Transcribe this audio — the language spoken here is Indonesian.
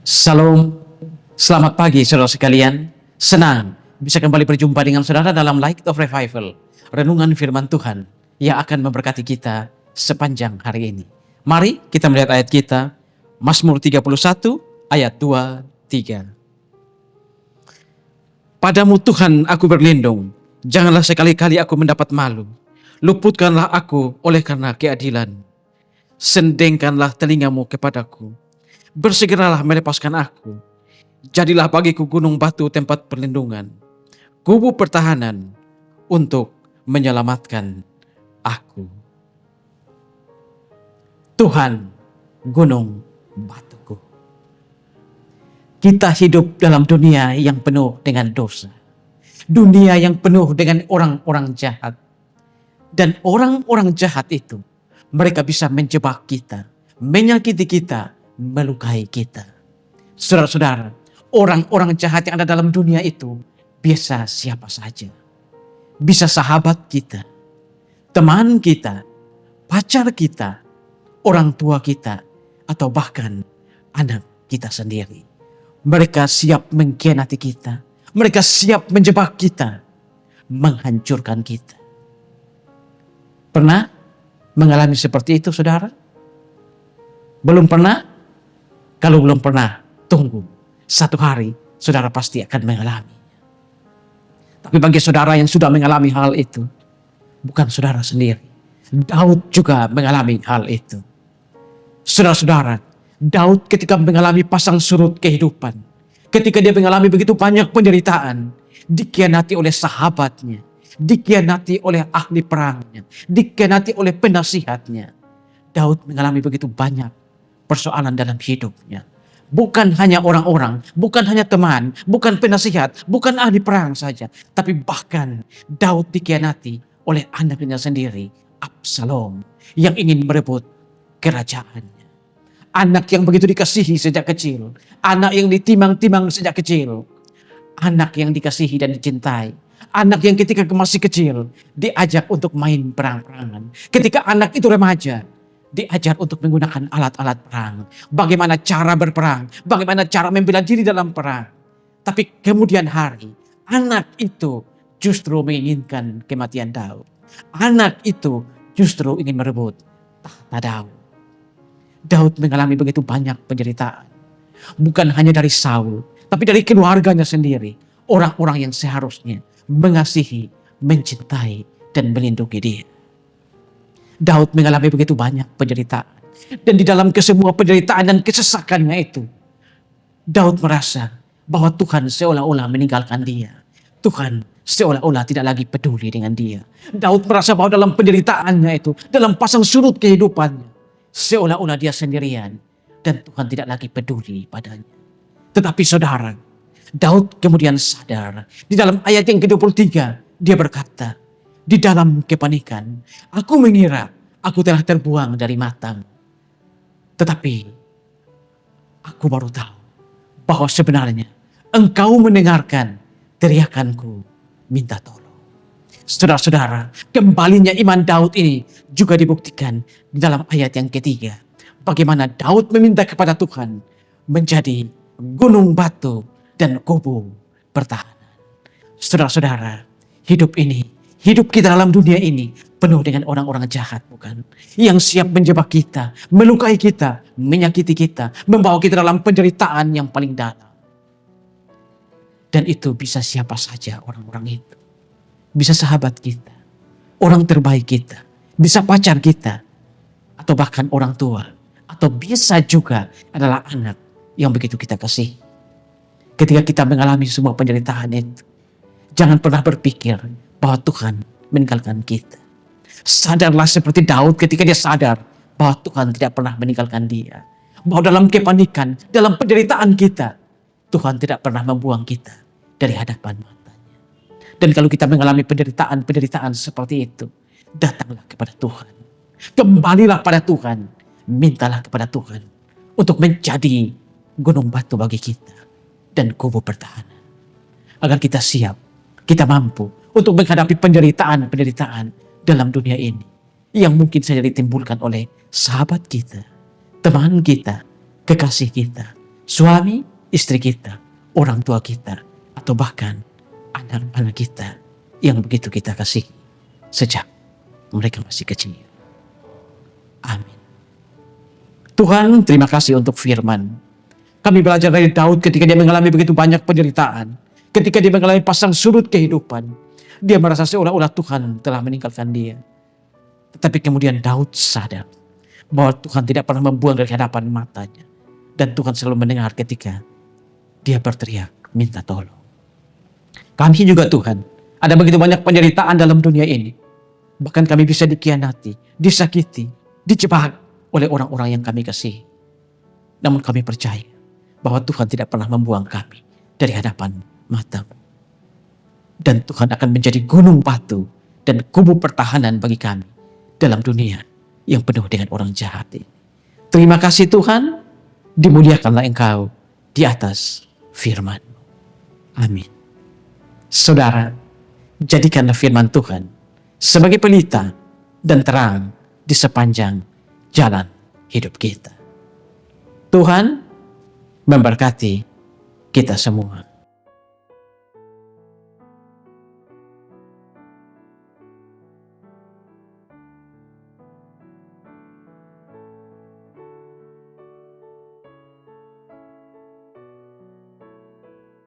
Salam, selamat pagi saudara sekalian. Senang bisa kembali berjumpa dengan saudara dalam Light of Revival, renungan firman Tuhan yang akan memberkati kita sepanjang hari ini. Mari kita melihat ayat kita, Mazmur 31 ayat 2-3. Padamu Tuhan aku berlindung, janganlah sekali-kali aku mendapat malu. Luputkanlah aku oleh karena keadilan. Sendengkanlah telingamu kepadaku. Bersegeralah melepaskan aku. Jadilah bagiku gunung batu tempat perlindungan, kubu pertahanan untuk menyelamatkan aku. Tuhan, gunung batuku. Kita hidup dalam dunia yang penuh dengan dosa. Dunia yang penuh dengan orang-orang jahat. Dan orang-orang jahat itu, mereka bisa menjebak kita, menyakiti kita, melukai kita. Saudara-saudara, orang-orang jahat yang ada dalam dunia itu biasa siapa saja. Bisa sahabat kita, teman kita, pacar kita, orang tua kita, atau bahkan anak kita sendiri. Mereka siap mengkhianati kita. Mereka siap menjebak kita, menghancurkan kita. Pernah mengalami seperti itu, saudara? Belum pernah? Kalau belum pernah, tunggu. Satu hari, saudara pasti akan mengalami. Tapi bagi saudara yang sudah mengalami hal itu, bukan saudara sendiri. Daud juga mengalami hal itu. Saudara-saudara, Daud ketika mengalami pasang surut kehidupan, ketika dia mengalami begitu banyak penderitaan, dikhianati oleh sahabatnya, dikhianati oleh ahli perangnya, dikhianati oleh penasihatnya. Daud mengalami begitu banyak persoalan dalam hidupnya. Bukan hanya orang-orang, bukan hanya teman, bukan penasihat, bukan ahli perang saja. Tapi bahkan Daud dikhianati oleh anaknya sendiri, Absalom, yang ingin merebut kerajaannya. Anak yang begitu dikasihi sejak kecil. Anak yang ditimang-timang sejak kecil. Anak yang dikasihi dan dicintai. Anak yang ketika masih kecil diajak untuk main perang-perangan. Ketika anak itu remaja, diajar untuk menggunakan alat-alat perang. Bagaimana cara berperang. Bagaimana cara membela diri dalam perang. Tapi kemudian hari, anak itu justru menginginkan kematian Daud. Anak itu justru ingin merebut tahta Daud. Daud mengalami begitu banyak penderitaan. Bukan hanya dari Saul, tapi dari keluarganya sendiri. Orang-orang yang seharusnya mengasihi, mencintai, dan melindungi dia. Daud mengalami begitu banyak penderitaan. Dan di dalam kesemua penderitaan dan kesesakannya itu, Daud merasa bahwa Tuhan seolah-olah meninggalkan dia. Tuhan seolah-olah tidak lagi peduli dengan dia. Daud merasa bahwa dalam penderitaannya itu, dalam pasang surut kehidupannya, seolah-olah dia sendirian dan Tuhan tidak lagi peduli padanya. Tetapi saudara, Daud kemudian sadar. Di dalam ayat yang ke-23, dia berkata, di dalam kepanikan, aku mengira aku telah terbuang dari matamu. Tetapi aku baru tahu bahwa sebenarnya engkau mendengarkan teriakanku minta tolong. Saudara-saudara, kembalinya iman Daud ini juga dibuktikan di dalam ayat yang ketiga. Bagaimana Daud meminta kepada Tuhan menjadi gunung batu dan kubu pertahanan. Saudara-saudara, hidup kita dalam dunia ini penuh dengan orang-orang jahat, bukan? Yang siap menjebak kita, melukai kita, menyakiti kita, membawa kita dalam penderitaan yang paling dalam. Dan itu bisa siapa saja orang-orang itu. Bisa sahabat kita, orang terbaik kita, bisa pacar kita, atau bahkan orang tua, atau bisa juga adalah anak yang begitu kita kasih. Ketika kita mengalami semua penderitaan itu, jangan pernah berpikir bahwa Tuhan meninggalkan kita. Sadarlah seperti Daud ketika dia sadar bahwa Tuhan tidak pernah meninggalkan dia. Bahwa dalam kepanikan, dalam penderitaan kita, Tuhan tidak pernah membuang kita dari hadapan matanya. Dan kalau kita mengalami penderitaan seperti itu, datanglah kepada Tuhan. Kembalilah pada Tuhan. Mintalah kepada Tuhan untuk menjadi gunung batu bagi kita dan kubu pertahanan. Agar kita siap, kita mampu untuk menghadapi penderitaan dalam dunia ini yang mungkin saja ditimbulkan oleh sahabat kita, teman kita, kekasih kita, suami, istri kita, orang tua kita, atau bahkan anak-anak kita yang begitu kita kasih sejak mereka masih kecil. Amin. Tuhan, terima kasih untuk firman. Kami belajar dari Daud ketika dia mengalami begitu banyak penderitaan. Ketika dia mengalami pasang surut kehidupan. Dia merasa seolah-olah Tuhan telah meninggalkan dia. Tetapi kemudian Daud sadar bahwa Tuhan tidak pernah membuang dari hadapan matanya. Dan Tuhan selalu mendengar ketika dia berteriak minta tolong. Kami juga Tuhan, ada begitu banyak penderitaan dalam dunia ini. Bahkan kami bisa dikhianati, disakiti, dijebak oleh orang-orang yang kami kasih. Namun kami percaya bahwa Tuhan tidak pernah membuang kami dari hadapan mata-Mu. Dan Tuhan akan menjadi gunung batu dan kubu pertahanan bagi kami dalam dunia yang penuh dengan orang jahat ini. Terima kasih Tuhan, dimuliakanlah Engkau di atas firman-Mu. Amin. Saudara, jadikanlah firman Tuhan sebagai pelita dan terang di sepanjang jalan hidup kita. Tuhan memberkati kita semua.